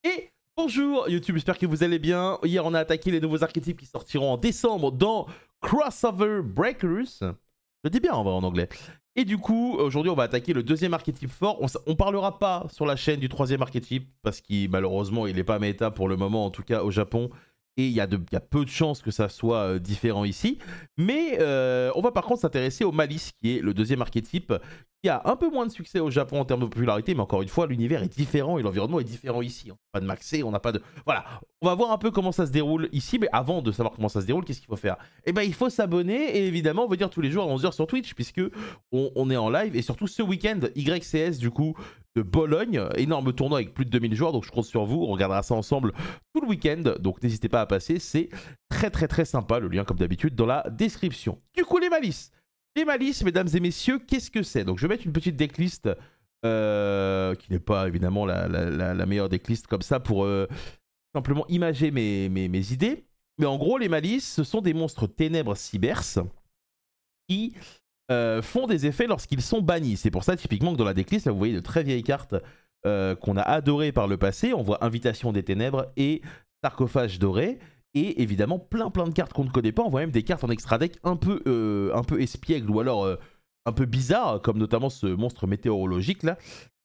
Et bonjour YouTube, j'espère que vous allez bien. Hier on a attaqué les nouveaux archétypes qui sortiront en décembre dans Crossover Breakers. Je dis bien en vrai en anglais. Et du coup, aujourd'hui on va attaquer le deuxième archétype fort. On parlera pas sur la chaîne du troisième archétype parce qu'il malheureusement il n'est pas méta pour le moment, en tout cas au Japon. Et il y a peu de chances que ça soit différent ici. Mais on va par contre s'intéresser au Malice, qui est le deuxième archétype, qui a un peu moins de succès au Japon en termes de popularité, mais encore une fois, l'univers est différent et l'environnement est différent ici. On n'a pas de maxé, on n'a pas de... Voilà, on va voir un peu comment ça se déroule ici, mais avant de savoir comment ça se déroule, qu'est-ce qu'il faut faire? Eh ben, il faut s'abonner et évidemment venir tous les jours à 11h sur Twitch, puisque on est en live, et surtout ce week-end, YCS, du coup, de Bologne, énorme tournoi avec plus de 2000 joueurs, donc je compte sur vous, on regardera ça ensemble tout le week-end, donc n'hésitez pas à passer, c'est très sympa, le lien comme d'habitude dans la description. Du coup, les malices. Les malices, mesdames et messieurs, qu'est-ce que c'est? Donc je vais mettre une petite decklist qui n'est pas évidemment la meilleure decklist comme ça pour simplement imager mes idées. Mais en gros, les malices, ce sont des monstres ténèbres cyberses qui font des effets lorsqu'ils sont bannis. C'est pour ça typiquement que dans la decklist, là, vous voyez de très vieilles cartes qu'on a adorées par le passé. On voit Invitation des Ténèbres et Sarcophage Doré. Et évidemment plein de cartes qu'on ne connaît pas. On voit même des cartes en extra deck un peu espiègles ou alors un peu bizarres, comme notamment ce monstre météorologique là,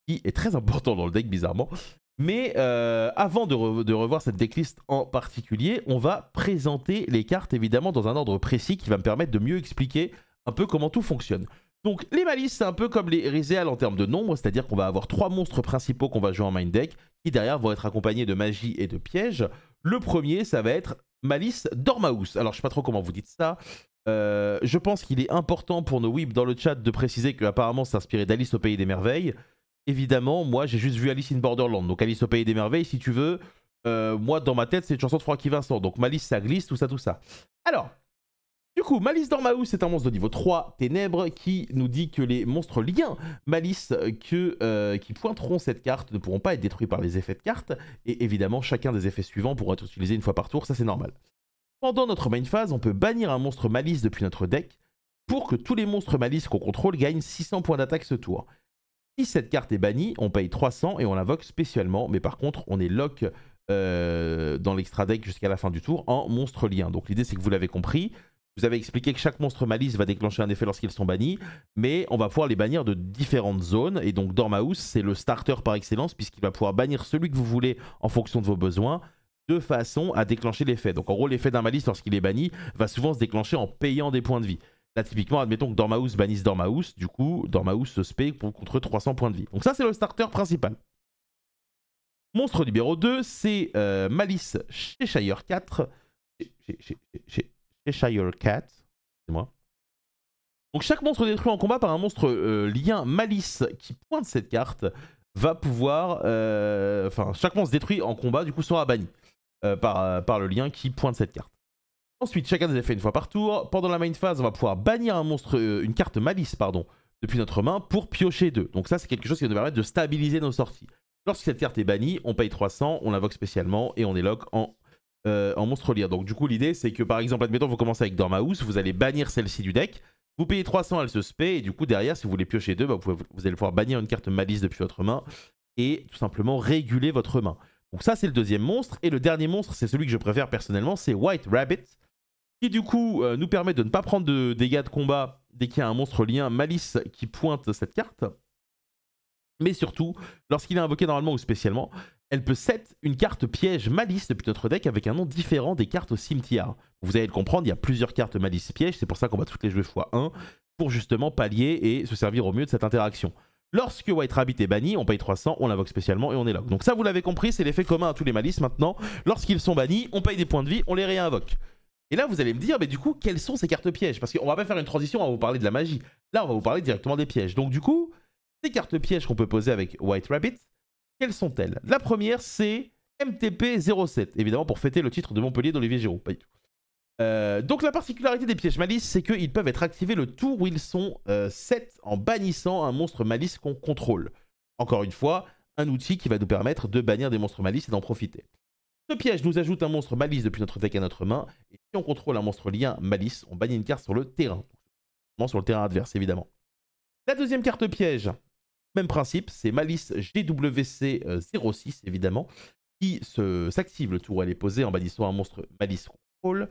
qui est très important dans le deck bizarrement. Mais avant de revoir cette decklist en particulier, on va présenter les cartes évidemment dans un ordre précis qui va me permettre de mieux expliquer un peu comment tout fonctionne. Donc les malices, c'est un peu comme les Rizéal en termes de nombre, c'est-à-dire qu'on va avoir 3 monstres principaux qu'on va jouer en main deck, qui derrière vont être accompagnés de magie et de pièges. Le premier, ça va être Malice Dormaus. Alors je sais pas trop comment vous dites ça. Je pense qu'il est important pour nos whips dans le chat de préciser qu'apparemment c'est inspiré d'Alice au Pays des Merveilles. Évidemment, moi j'ai juste vu Alice in Borderland, donc Alice au Pays des Merveilles, si tu veux. Moi dans ma tête c'est une chanson de Francky Vincent, donc Malice ça glisse, tout ça. Alors, du coup, Malice Dormaus, c'est un monstre de niveau 3 ténèbres qui nous dit que les monstres liens Malice qui pointeront cette carte ne pourront pas être détruits par les effets de carte. Et évidemment, chacun des effets suivants pourra être utilisé une fois par tour, ça c'est normal. Pendant notre main phase, on peut bannir un monstre Malice depuis notre deck pour que tous les monstres Malice qu'on contrôle gagnent 600 points d'attaque ce tour. Si cette carte est bannie, on paye 300 et on l'invoque spécialement. Mais par contre, on est lock dans l'extra deck jusqu'à la fin du tour en monstre lien. Donc l'idée c'est que vous l'avez compris. Vous avez expliqué que chaque monstre Malice va déclencher un effet lorsqu'ils sont bannis, mais on va pouvoir les bannir de différentes zones. Et donc Dormaus, c'est le starter par excellence, puisqu'il va pouvoir bannir celui que vous voulez en fonction de vos besoins, de façon à déclencher l'effet. Donc en gros, l'effet d'un Malice, lorsqu'il est banni, va souvent se déclencher en payant des points de vie. Là, typiquement, admettons que Dormaus bannisse Dormaus, du coup, Dormaus se spé contre 300 points de vie. Donc ça, c'est le starter principal. Monstre numéro 2, c'est Malice Cheshire 4. Cheshire Cat, c'est moi. Donc chaque monstre détruit en combat par un monstre lien Malice qui pointe cette carte va pouvoir... Enfin, chaque monstre détruit en combat du coup sera banni par le lien qui pointe cette carte. Ensuite, chacun des effets une fois par tour. Pendant la main phase, on va pouvoir bannir un monstre, une carte Malice, pardon, depuis notre main pour piocher 2. Donc ça, c'est quelque chose qui va nous permettre de stabiliser nos sorties. Lorsque cette carte est bannie, on paye 300, on l'invoque spécialement et on est lock en monstre lien. Donc du coup l'idée c'est que par exemple admettons vous commencez avec Dormaus, vous allez bannir celle-ci du deck, vous payez 300, elle se spé et du coup derrière si vous voulez piocher 2, bah, vous allez pouvoir bannir une carte Malice depuis votre main et tout simplement réguler votre main. Donc ça c'est le deuxième monstre et le dernier monstre c'est celui que je préfère personnellement, c'est White Rabbit qui du coup nous permet de ne pas prendre de dégâts de combat dès qu'il y a un monstre lien Malice qui pointe cette carte. Mais surtout, lorsqu'il est invoqué normalement ou spécialement, elle peut set une carte piège Malice depuis notre deck avec un nom différent des cartes au cimetière. Vous allez le comprendre, il y a plusieurs cartes Malice piège, c'est pour ça qu'on va toutes les jouer x1 pour justement pallier et se servir au mieux de cette interaction. Lorsque White Rabbit est banni, on paye 300, on l'invoque spécialement et on est lock. Donc ça, vous l'avez compris, c'est l'effet commun à tous les Malices maintenant. Lorsqu'ils sont bannis, on paye des points de vie, on les réinvoque. Et là, vous allez me dire, mais du coup, quelles sont ces cartes pièges? Parce qu'on va pas faire une transition, on va vous parler de la magie. Là, on va vous parler directement des pièges. Donc du coup... ces cartes pièges qu'on peut poser avec White Rabbit, quelles sont-elles? La première, c'est MTP07, évidemment pour fêter le titre de Montpellier d'Olivier Giroud. Pas du tout. Donc la particularité des pièges Malice, c'est qu'ils peuvent être activés le tour où ils sont 7 en bannissant un monstre Malice qu'on contrôle. Encore une fois, un outil qui va nous permettre de bannir des monstres Malice et d'en profiter. Ce piège nous ajoute un monstre Malice depuis notre deck à notre main, et si on contrôle un monstre lien Malice, on bannit une carte sur le terrain. Sur le terrain adverse, évidemment. La deuxième carte piège, même principe, c'est Malice GWC 06, évidemment, qui s'active. Le tour où elle est posée en bannissant un monstre malice contrôle.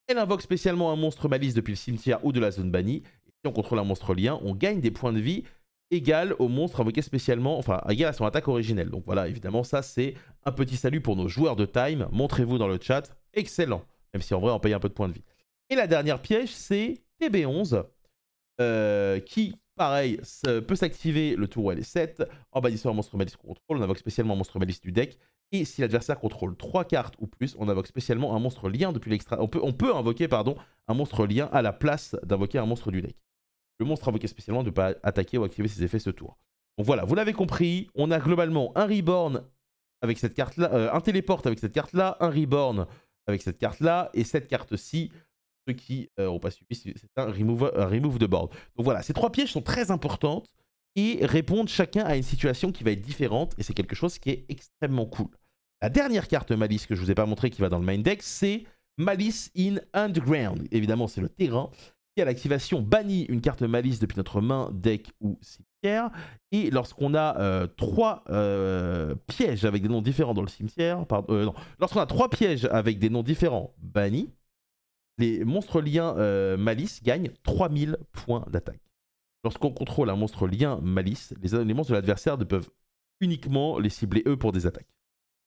Elle invoque spécialement un monstre malice depuis le cimetière ou de la zone bannie. Et si on contrôle un monstre lien, on gagne des points de vie égal au monstre invoqué spécialement, enfin égal à son attaque originelle. Donc voilà, évidemment, ça c'est un petit salut pour nos joueurs de time. Montrez-vous dans le chat. Excellent. Même si en vrai, on paye un peu de points de vie. Et la dernière piège, c'est TB11. Qui, pareil, peut s'activer le tour où elle est 7 en bannissant un monstre malice contrôle. On invoque spécialement un monstre malice du deck. Et si l'adversaire contrôle 3 cartes ou plus, on invoque spécialement un monstre lien depuis l'extra. On peut invoquer un monstre lien à la place d'invoquer un monstre du deck. Le monstre invoqué spécialement ne peut pas attaquer ou activer ses effets ce tour. Donc voilà, vous l'avez compris, on a globalement un reborn avec cette carte-là, un téléporte avec cette carte-là, un reborn avec cette carte-là, et cette carte-ci, ceux qui n'ont pas suivi, c'est un remove de board. Donc voilà, ces 3 pièges sont très importantes et répondent chacun à une situation qui va être différente, et c'est quelque chose qui est extrêmement cool. La dernière carte Malice que je ne vous ai pas montré qui va dans le main deck, c'est Malice in Underground. Évidemment, c'est le terrain qui, à l'activation, bannit une carte Malice depuis notre main, deck ou cimetière. Et lorsqu'on a 3 pièges avec des noms différents dans le cimetière, lorsqu'on a 3 pièges avec des noms différents bannis, les monstres liens Malice gagnent 3000 points d'attaque. Lorsqu'on contrôle un monstre lien Malice, les monstres de l'adversaire ne peuvent uniquement les cibler eux pour des attaques.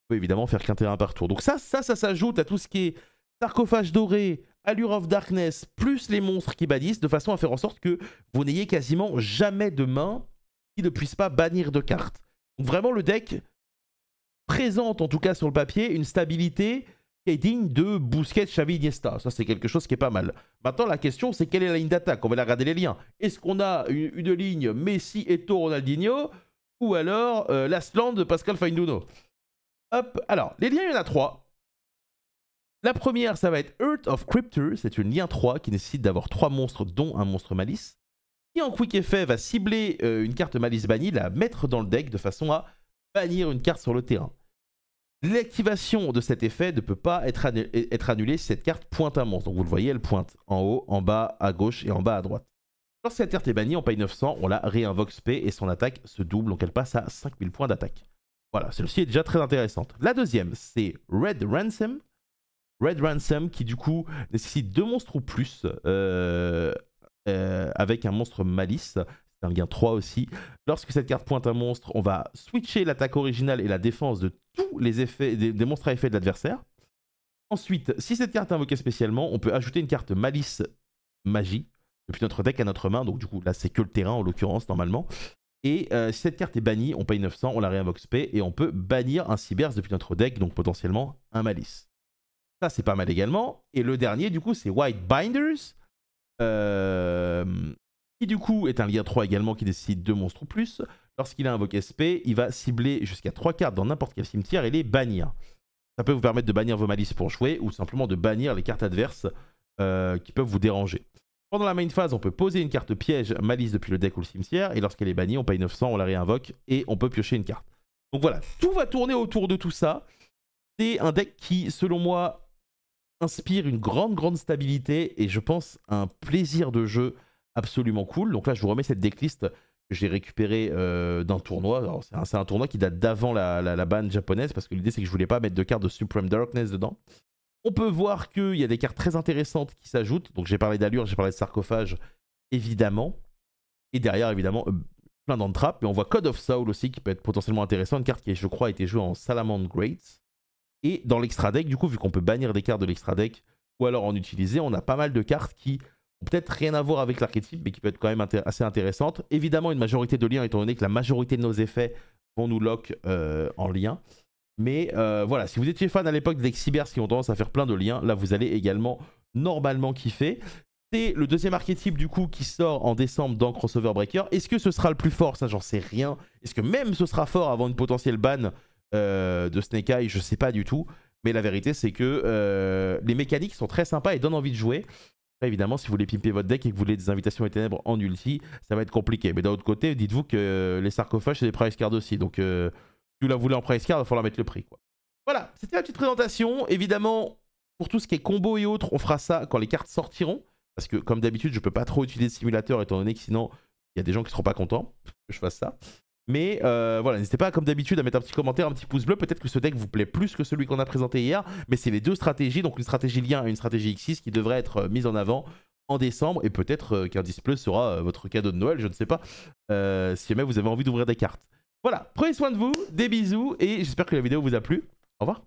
On peut évidemment faire qu'un terrain par tour. Donc ça s'ajoute à tout ce qui est sarcophage doré, Allure of Darkness, plus les monstres qui bannissent, de façon à faire en sorte que vous n'ayez quasiment jamais de main qui ne puisse pas bannir de cartes. Donc vraiment, le deck présente, en tout cas sur le papier, une stabilité qui est digne de Busquets, Xavi, Iniesta. Ça, c'est quelque chose qui est pas mal. Maintenant, la question, c'est quelle est la ligne d'attaque? On va regarder les liens. Est-ce qu'on a une ligne Messi, Eto'o, Ronaldinho, ou alors l'Asland de Pascal Fainduno? Hop, alors, les liens, il y en a 3. La première, ça va être Earth of Cryptor. C'est une lien 3 qui nécessite d'avoir 3 monstres, dont un monstre malice, qui en quick effet va cibler une carte malice bannie, la mettre dans le deck de façon à bannir une carte sur le terrain. L'activation de cet effet ne peut pas être annulée si cette carte pointe un monstre. Donc vous le voyez, elle pointe en haut, en bas, à gauche et en bas à droite. Lorsque cette carte est bannie, on paye 900, on la réinvoque spé et son attaque se double, donc elle passe à 5000 points d'attaque. Voilà, celle-ci est déjà très intéressante. La deuxième, c'est Red Ransom. Red Ransom qui du coup nécessite 2 monstres ou plus avec un monstre malice. C'est un lien 3 aussi. Lorsque cette carte pointe un monstre, on va switcher l'attaque originale et la défense de tous les effets des monstres à effet de l'adversaire. Ensuite, si cette carte est invoquée spécialement, on peut ajouter une carte malice magie depuis notre deck à notre main. Donc du coup là c'est que le terrain en l'occurrence normalement. Et si cette carte est bannie, on paye 900, on la réinvoque spé et on peut bannir un Cyberse depuis notre deck, donc potentiellement un malice. Ça c'est pas mal également. Et le dernier du coup c'est White Binders. Qui du coup est un lien 3 également qui nécessite 2 monstres ou plus. Lorsqu'il a invoqué SP, il va cibler jusqu'à 3 cartes dans n'importe quel cimetière et les bannir. Ça peut vous permettre de bannir vos malices pour jouer ou simplement de bannir les cartes adverses qui peuvent vous déranger. Pendant la main phase, on peut poser une carte piège malice depuis le deck ou le cimetière et lorsqu'elle est bannie, on paye 900, on la réinvoque et on peut piocher une carte. Donc voilà, tout va tourner autour de tout ça. C'est un deck qui, selon moi, inspire une grande stabilité et je pense un plaisir de jeu absolument cool. Donc là, je vous remets cette decklist que j'ai récupérée d'un tournoi. C'est un tournoi qui date d'avant la ban japonaise parce que l'idée, c'est que je voulais pas mettre de cartes de Supreme Darkness dedans. On peut voir qu'il y a des cartes très intéressantes qui s'ajoutent. Donc j'ai parlé d'Allure, j'ai parlé de Sarcophage, évidemment. Et derrière, évidemment, plein d'entrappes. Mais on voit Code of Soul aussi qui peut être potentiellement intéressant. Une carte qui, je crois, a été jouée en Salamander Greats. Et dans l'extra deck, du coup, vu qu'on peut bannir des cartes de l'extra deck ou alors en utiliser, on a pas mal de cartes qui ont peut-être rien à voir avec l'archétype, mais qui peut être quand même assez intéressantes. Évidemment, une majorité de liens, étant donné que la majorité de nos effets vont nous lock en lien. Mais voilà, si vous étiez fan à l'époque des Cyberse qui ont tendance à faire plein de liens, là vous allez également normalement kiffer. C'est le deuxième archétype du coup qui sort en décembre dans Crossover Breaker. Est-ce que ce sera le plus fort? Ça j'en sais rien. Est-ce que même ce sera fort avant une potentielle ban de Snake Eye? Je sais pas du tout. Mais la vérité c'est que les mécaniques sont très sympas et donnent envie de jouer. Après, évidemment, si vous voulez pimper votre deck et que vous voulez des invitations et ténèbres en ulti, ça va être compliqué. Mais d'un autre côté, dites-vous que les sarcophages c'est des price cards aussi. Donc si vous la voulez en price card, il va falloir mettre le prix, quoi. Voilà, c'était la petite présentation. Évidemment, pour tout ce qui est combo et autres, on fera ça quand les cartes sortiront. Parce que comme d'habitude, je ne peux pas trop utiliser le simulateur étant donné que sinon, il y a des gens qui ne seront pas contents que je fasse ça. Mais voilà, n'hésitez pas comme d'habitude à mettre un petit commentaire, un petit pouce bleu. Peut-être que ce deck vous plaît plus que celui qu'on a présenté hier. Mais c'est les deux stratégies, donc une stratégie lien et une stratégie X6 qui devraient être mises en avant en décembre. Et peut-être qu'un display sera votre cadeau de Noël, je ne sais pas. Si jamais vous avez envie d'ouvrir des cartes. Voilà, prenez soin de vous, des bisous et j'espère que la vidéo vous a plu. Au revoir.